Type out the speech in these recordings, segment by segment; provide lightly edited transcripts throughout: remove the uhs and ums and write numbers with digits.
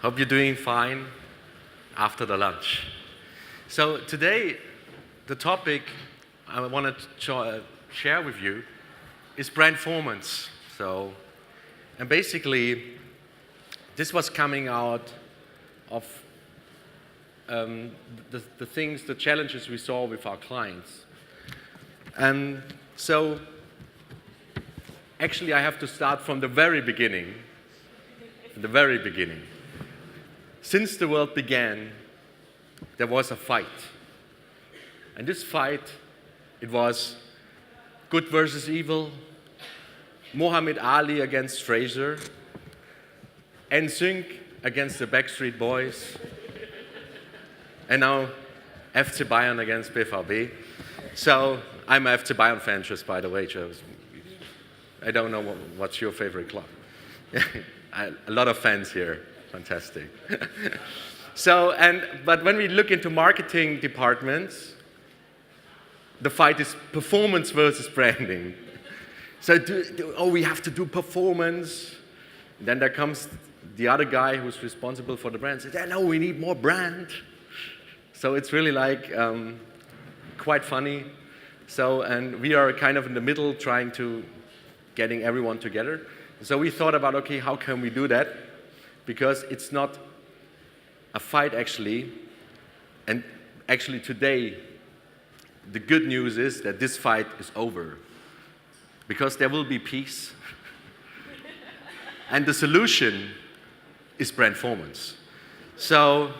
Hope you're doing fine after the lunch. So today, the topic I want to share with you is Brandformance. And basically, this was coming out of the challenges we saw with our clients. And so, actually, I have to start from the very beginning. The very beginning. Since the world began, there was a fight. And this fight, it was good versus evil, Muhammad Ali against Fraser, NSYNC against the Backstreet Boys, and now FC Bayern against BVB. So I'm a FC Bayern fan, just by the way, Joe. I don't know what's your favorite club. A lot of fans here. Fantastic. But when we look into marketing departments, the fight is performance versus branding. So, we have to do performance. Then there comes the other guy who's responsible for the brand. Says, no, we need more brand. So it's really like quite funny. And we are kind of in the middle, trying to getting everyone together. So we thought about, okay, how can we do that? Because it's not a fight, actually. And actually today, the good news is that this fight is over. Because there will be peace. And the solution is Brandformance. So,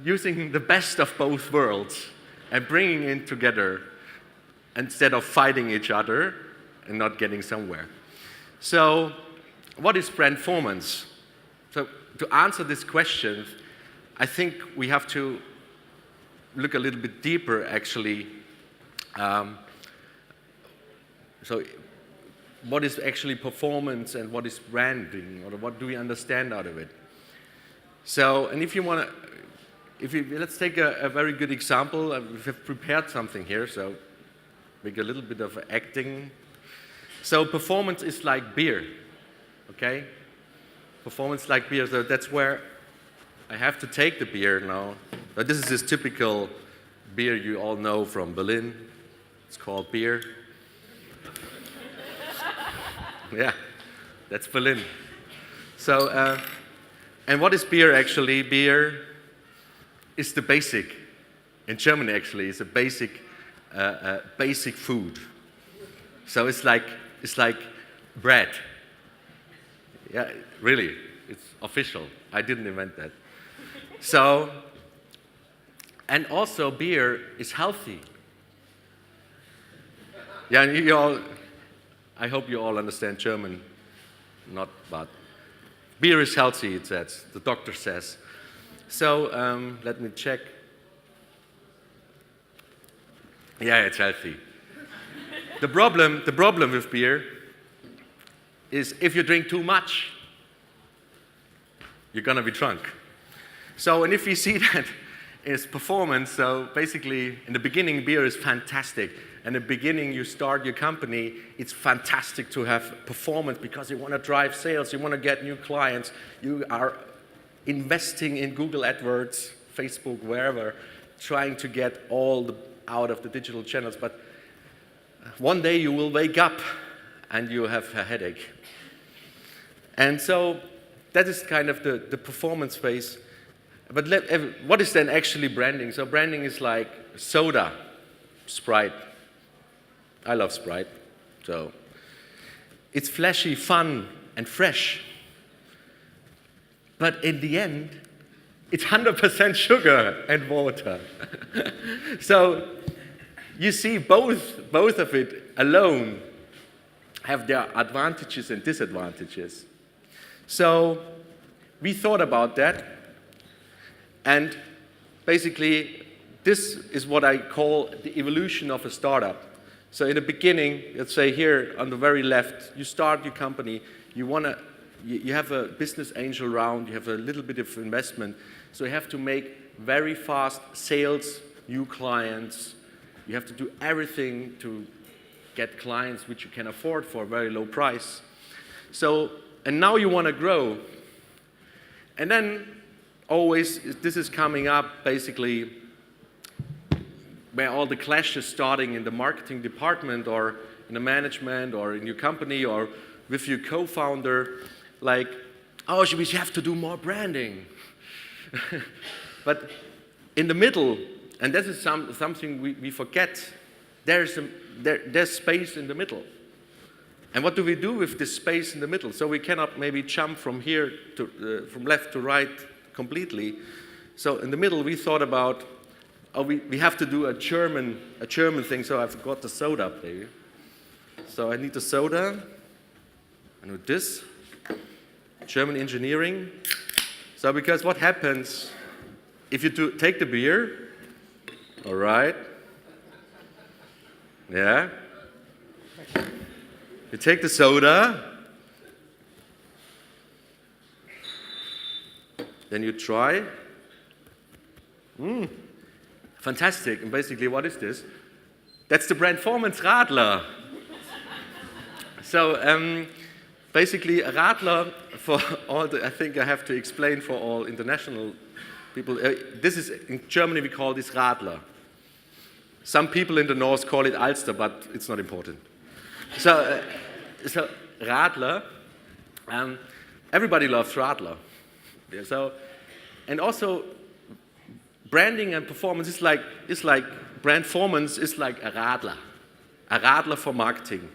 using the best of both worlds and bringing it together instead of fighting each other and not getting somewhere. So, what is Brandformance? So, to answer this question, I think we have to look a little bit deeper, actually. So, what is actually performance and what is branding, or what do we understand out of it? So, and if you want to, let's take a very good example. We have prepared something here, so make a little bit of acting. So, performance is like beer. Okay? Performance like beer, so that's where I have to take the beer now. But this is this typical beer you all know from Berlin. It's called beer. Yeah, that's Berlin. So, and what is beer actually? Beer is the basic. In Germany, actually, it's a basic food. So it's like bread. Yeah, really, it's official. I didn't invent that. So, and also beer is healthy. Yeah, I hope you all understand German, but beer is healthy, it says, the doctor says. So, let me check. Yeah, it's healthy. The problem with beer is if you drink too much, you're gonna be drunk. So, and if you see that is performance, so basically in the beginning beer is fantastic. In the beginning you start your company, it's fantastic to have performance because you want to drive sales, you want to get new clients, you are investing in Google AdWords, Facebook, wherever, trying to get all out of the digital channels. But one day you will wake up and you have a headache. And so that is kind of the performance phase. But what is then actually branding? So branding is like soda, Sprite. I love Sprite. So it's flashy, fun, and fresh. But in the end, it's 100% sugar and water. So you see both of it alone have their advantages and disadvantages. So we thought about that, and basically this is what I call the evolution of a startup. So in the beginning, let's say here on the very left, you start your company, you have a business angel round, you have a little bit of investment, so you have to make very fast sales, new clients, you have to do everything to get clients which you can afford for a very low price. So, and now you want to grow. And then always, this is coming up basically where all the clash is starting in the marketing department or in the management or in your company or with your co-founder, like, oh, we have to do more branding. But in the middle, and this is something we forget, there's space in the middle. And what do we do with this space in the middle? So we cannot maybe jump from here to from left to right completely. So in the middle, we thought about, oh, we have to do a German thing. So I forgot the soda, baby. So I need the soda. I need this German engineering. So because what happens if you take the beer? All right. Yeah. You take the soda, then you try. Fantastic. And basically, what is this? That's the Brandformance Radler. So basically, a Radler, for all I think I have to explain for all international people, this is, in Germany, we call this Radler. Some people in the north call it Alster, but it's not important. So Radler, everybody loves Radler. Yeah, so, and also, branding and performance is like Brandformance is like a Radler for marketing.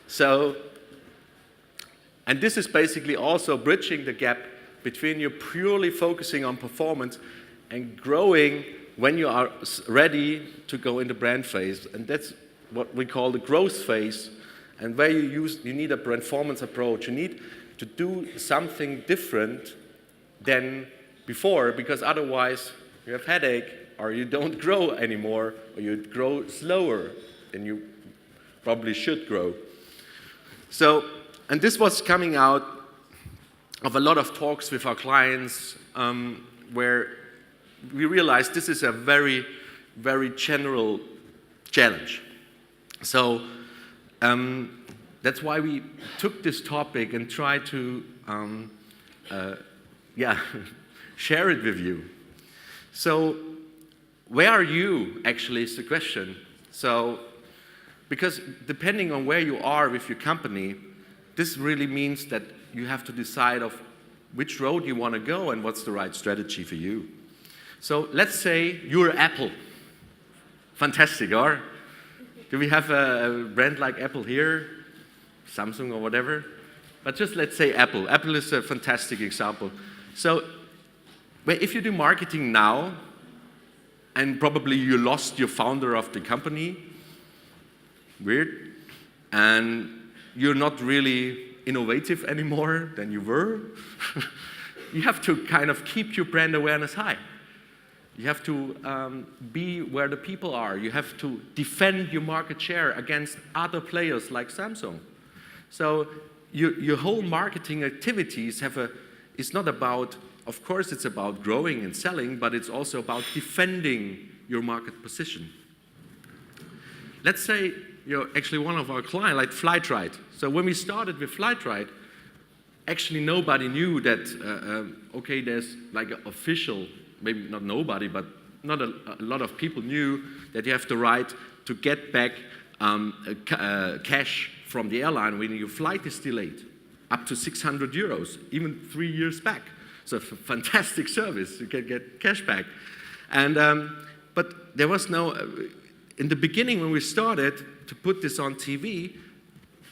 So, and this is basically also bridging the gap between you purely focusing on performance and growing when you are ready to go into brand phase, and that's what we call the growth phase. And where you need a Brandformance approach. You need to do something different than before, because otherwise you have headache, or you don't grow anymore, or you grow slower than you probably should grow. So, and this was coming out of a lot of talks with our clients, where we realized this is a very, very general challenge. So, that's why we took this topic and tried to share it with you. So where are you, actually, is the question. So, because depending on where you are with your company, this really means that you have to decide of which road you want to go and what's the right strategy for you. So let's say you're Apple. Fantastic, or? Do we have a brand like Apple here? Samsung or whatever? But just let's say Apple. Apple is a fantastic example. So if you do marketing now, and probably you lost your founder of the company, weird, and you're not really innovative anymore than you were, you have to kind of keep your brand awareness high. You have to be where the people are. You have to defend your market share against other players like Samsung. So your whole marketing activities it's not about, of course it's about growing and selling, but it's also about defending your market position. Let's say you're actually one of our clients, like Flightride. So when we started with Flightride, actually nobody knew that, okay, there's like an official, maybe not nobody, but not a lot of people knew that you have to write to get back cash from the airline when your flight is delayed, up to 600 euros, even 3 years back. So a fantastic service, you can get cash back. And, but there was no, in the beginning when we started to put this on TV,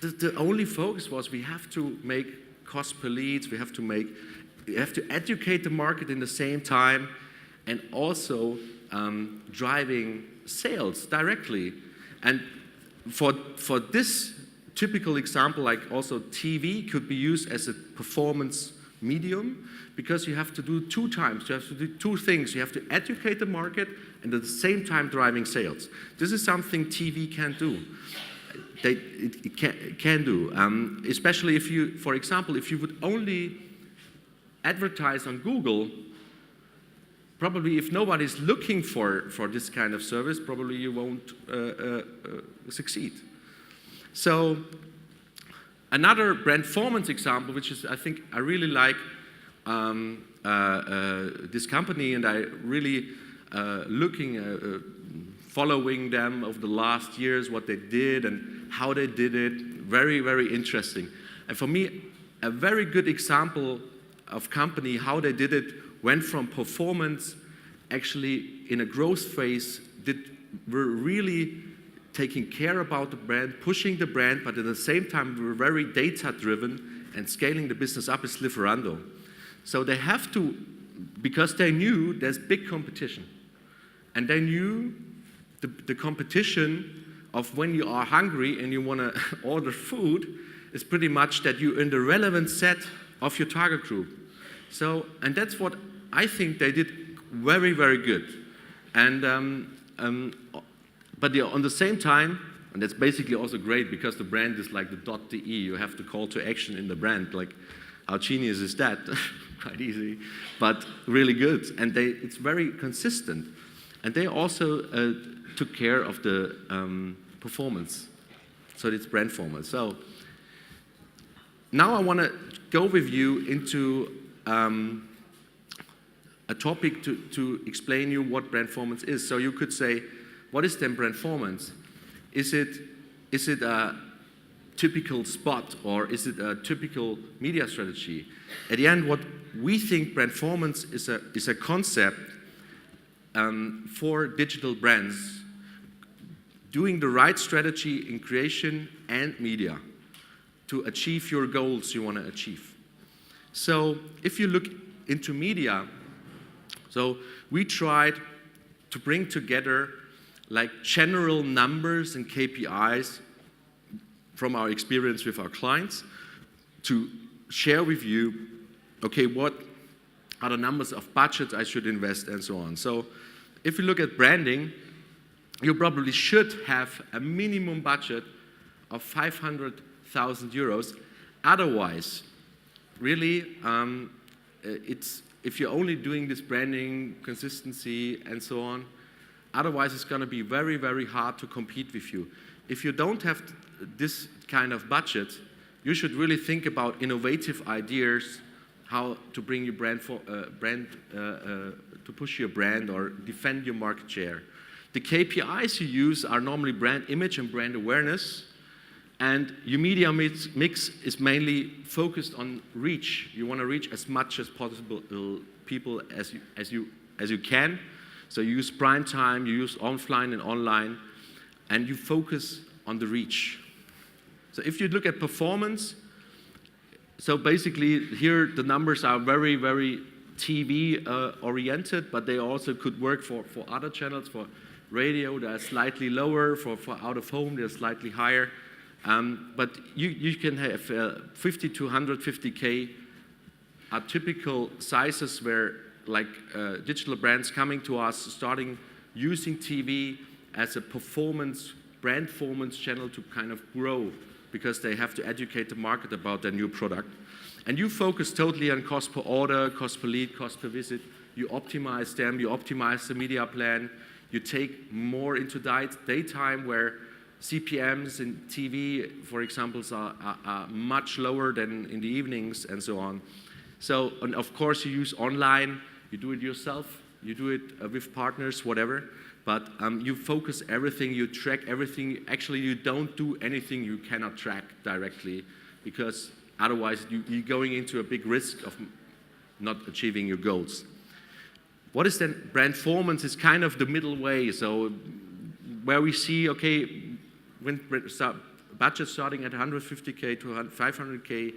the only focus was we have to make cost per leads, we have to educate the market in the same time, and also driving sales directly. And for this typical example, like also TV could be used as a performance medium, because you have to do two times. You have to do two things. You have to educate the market and at the same time driving sales. This is something TV can't do. It can do, especially if you, for example, if you would only advertise on Google, probably if nobody's looking for this kind of service, probably you won't succeed. So another Brandformance example, which is I think I really like, this company, and I really following them over the last years, what they did and how they did it. Very, very interesting. And for me, a very good example of company, how they did it, went from performance, actually in a growth phase, were really taking care about the brand, pushing the brand, but at the same time were very data-driven and scaling the business up is Lieferando. So they have to, because they knew there's big competition. And they knew the competition of when you are hungry and you want to order food is pretty much that you're in the relevant set of your target group. So, and that's what I think they did very, very good. And, but on the same time, and that's basically also great because the brand is like the .de, you have the call to action in the brand, like how genius is that? Quite easy, but really good. And it's very consistent. And they also took care of the performance. So it's Brandformance. So now I want to go with you into a topic to explain you what Brandformance is. So you could say, what is then Brandformance? Is it a typical spot or is it a typical media strategy? At the end, what we think Brandformance is a concept for digital brands doing the right strategy in creation and media to achieve your goals you want to achieve. So if you look into media, so we tried to bring together like general numbers and KPIs from our experience with our clients to share with you, okay, what are the numbers of budgets I should invest and so on. So if you look at branding, you probably should have a minimum budget of 500,000 euros. Otherwise, really, if you're only doing this branding, consistency, and so on, otherwise it's going to be very, very hard to compete with you. If you don't have this kind of budget, you should really think about innovative ideas, how to bring your to push your brand or defend your market share. The KPIs you use are normally brand image and brand awareness, and your media mix is mainly focused on reach. You want to reach as much as possible people as you can. So you use prime time, you use offline and online, and you focus on the reach. So if you look at performance, so basically here the numbers are very, very TV oriented, but they also could work for other channels. For radio, they're slightly lower. For out of home, they're slightly higher. But you can have 50 to 150K are typical sizes where like digital brands coming to us, starting using TV as a Brandformance channel to kind of grow because they have to educate the market about their new product. And you focus totally on cost per order, cost per lead, cost per visit. You optimize them, you optimize the media plan. You take more into daytime where CPMs in TV, for example, are much lower than in the evenings and so on. So, and of course, you use online. You do it yourself, you do it with partners, whatever, but you focus everything, you track everything. Actually, you don't do anything you cannot track directly because otherwise you're going into a big risk of not achieving your goals. What is then Brandformance is kind of the middle way, so where we see, okay, when budget starting at 150K to 500K,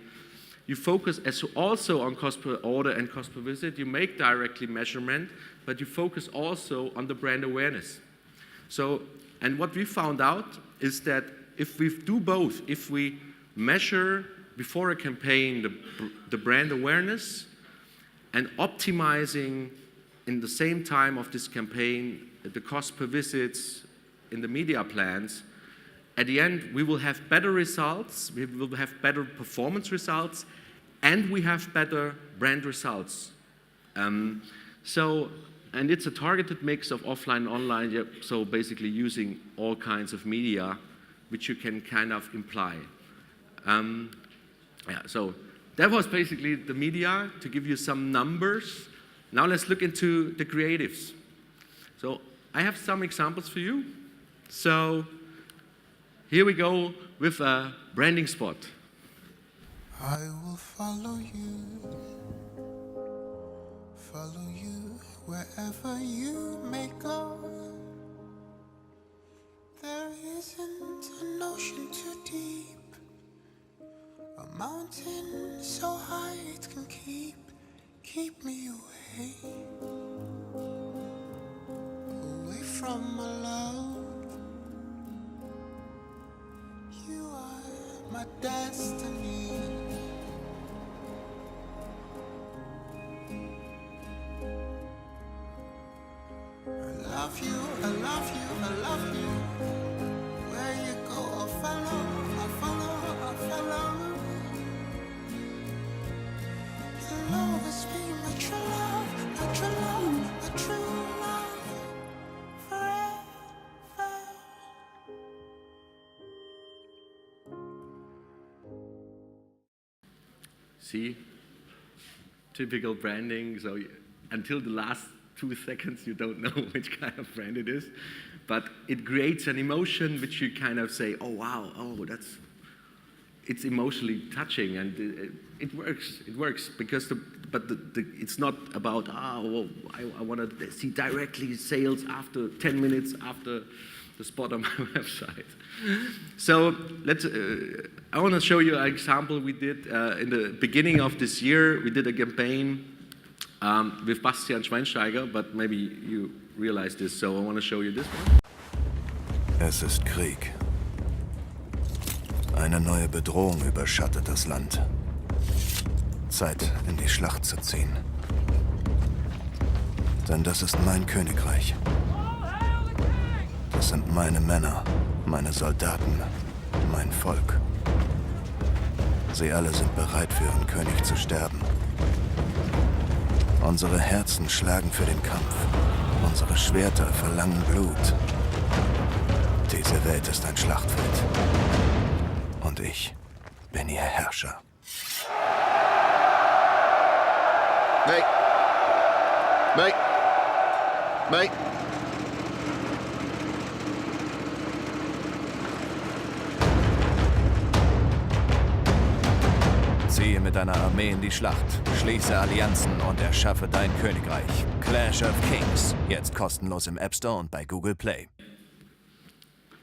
you focus also on cost per order and cost per visit. You make directly measurement, but you focus also on the brand awareness. So, and what we found out is that if we do both, if we measure before a campaign the brand awareness and optimizing in the same time of this campaign the cost per visits in the media plans, at the end we will have better results, we will have better performance results, and we have better brand results. And it's a targeted mix of offline and online, so basically using all kinds of media which you can kind of imply. So that was basically the media, to give you some numbers. Now let's look into the creatives. So I have some examples for you. So here we go with a branding spot. I will follow you wherever you may go. There isn't an ocean too deep, a mountain so high it can keep me away from my love. You are my destiny. I love you, I love you, I love you. Where you go, I'll follow, I'll follow, I'll follow. You'll always be my true love, my true love, my true love. Forever. See, typical branding. So until the last 2 seconds, you don't know which kind of brand it is, but it creates an emotion which you kind of say, oh wow, oh it's emotionally touching, and it works. It works because it's not about I want to see directly sales after 10 minutes after the spot on my website. So I want to show you an example we did in the beginning of this year. We did a campaign with Bastian Schweinsteiger, but maybe you realize this, so I want to show you this one. Es ist Krieg. Eine neue Bedrohung überschattet das Land. Zeit, in die Schlacht zu ziehen. Denn das ist mein Königreich. Das sind meine Männer, meine Soldaten, mein Volk. Sie alle sind bereit, für ihren König zu sterben. Unsere Herzen schlagen für den Kampf. Unsere Schwerter verlangen Blut. Diese Welt ist ein Schlachtfeld. Und ich bin ihr Herrscher. Mate. Mate. Mate. Ziehe mit deiner Armee in die Schlacht, schließe Allianzen und erschaffe dein Königreich. Clash of Kings, jetzt kostenlos im App Store und bei Google Play.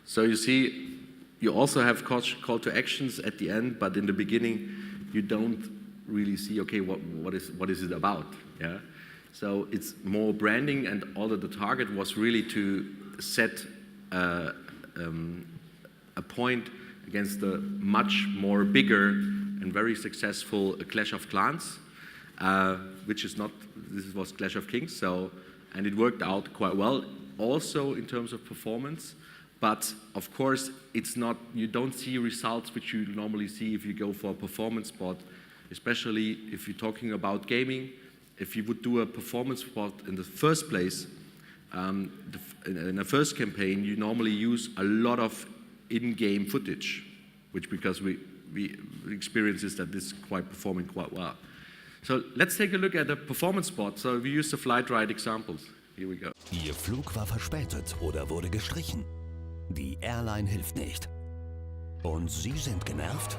So you see, you also have call to actions at the end, but in the beginning, you don't really see, okay, what is it about? Yeah. So it's more branding, and although the target was really to set a point against the much more bigger and very successful Clash of Clans, which is not, this was Clash of Kings, so, and it worked out quite well, also in terms of performance, but of course, it's not, you don't see results which you normally see if you go for a performance spot, especially if you're talking about gaming. If you would do a performance spot in the first place, in a first campaign, you normally use a lot of in-game footage, which because we experience is that this is performing quite well. So let's take a look at the performance spot. So we use the flight ride examples. Here we go. Ihr Flug war verspätet oder wurde gestrichen. Die Airline hilft nicht. Und Sie sind genervt?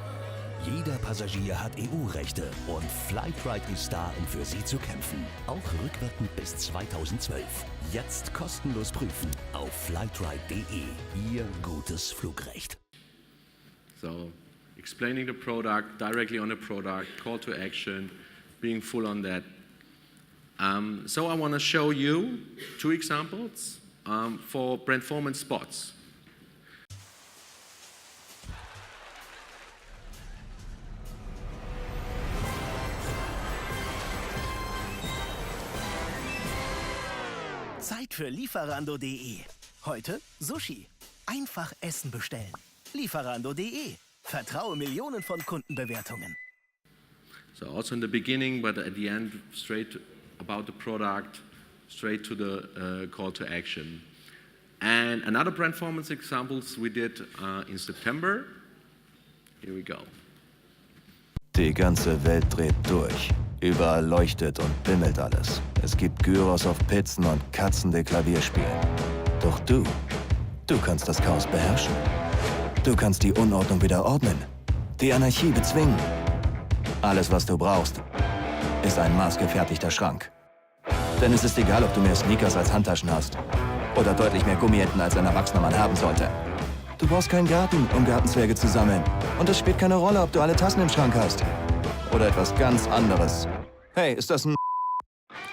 Jeder Passagier hat EU-Rechte und Flightride ist da, um für Sie zu kämpfen. Auch rückwirkend bis 2012. Jetzt kostenlos prüfen auf flightride.de. Ihr gutes Flugrecht. So, explaining the product, directly on the product, call to action, being full on that. So I want to show you 2 examples for Brandformance spots. Zeit für Lieferando.de. Heute Sushi. Einfach Essen bestellen. Lieferando.de. Vertraue Millionen von Kundenbewertungen. So also in the beginning, but at the end, straight about the product, straight to the call to action. And another Brandformance examples we did in September. Here we go. Die ganze Welt dreht durch. Überall leuchtet und bimmelt alles. Es gibt Gyros auf Pizzen und Katzen, die Klavier spielen. Doch du kannst das Chaos beherrschen. Du kannst die Unordnung wieder ordnen, die Anarchie bezwingen. Alles, was du brauchst, ist ein maßgefertigter Schrank. Denn es ist egal, ob du mehr Sneakers als Handtaschen hast oder deutlich mehr Gummienten als ein erwachsener Mann haben sollte. Du brauchst keinen Garten, um Gartenzwerge zu sammeln. Und es spielt keine Rolle, ob du alle Tassen im Schrank hast. Oder etwas ganz anderes. Hey, ist das ein...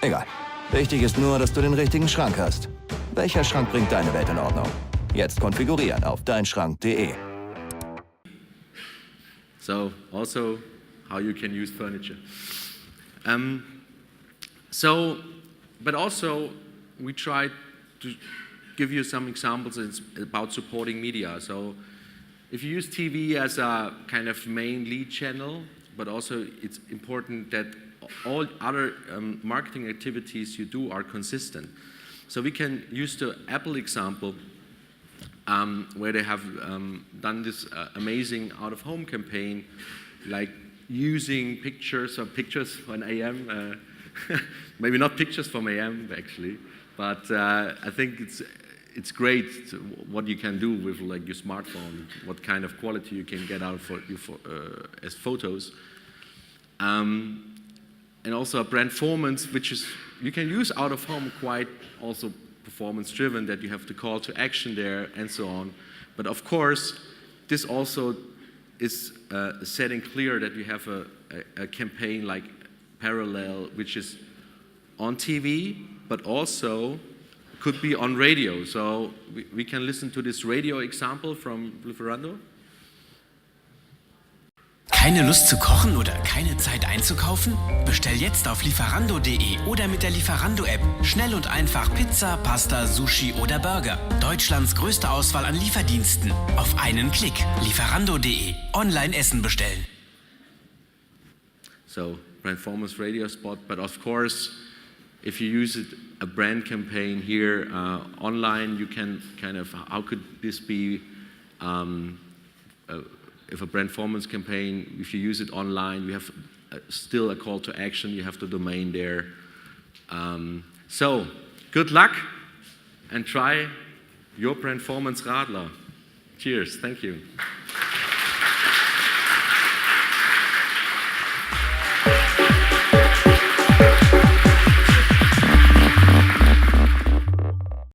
Egal. Wichtig ist nur, dass du den richtigen Schrank hast. Welcher Schrank bringt deine Welt in Ordnung? Jetzt konfigurieren auf deinschrank.de. So, also how you can use furniture. But also we tried to give you some examples about supporting media. So if you use TV as a kind of main lead channel, but also it's important that all other marketing activities you do are consistent. So we can use the Apple example where they have done this amazing out-of-home campaign, like using pictures from AM, maybe not pictures from AM actually, but I think it's great what you can do with like your smartphone, what kind of quality you can get out as photos. And also a Brandformance, which is, you can use out of home quite also performance driven, that you have the call to action there and so on. But of course, this also is setting clear that you have a campaign like parallel, which is on TV, but also could be on radio. So we can listen to this radio example from Lieferando. Keine Lust zu kochen oder keine Zeit einzukaufen? Bestell jetzt auf lieferando.de oder mit der Lieferando-App. Schnell und einfach Pizza, Pasta, Sushi oder Burger. Deutschlands größte Auswahl an Lieferdiensten. Auf einen Klick. Lieferando.de. Online Essen bestellen. So, Brandformance radio spot, but of course, if you use a brand campaign here online, you can kind of, how could this be, if a Brandformance campaign, if you use it online, you have still a call to action, you have the domain there. So, good luck and try your Brandformance Radler. Cheers, thank you.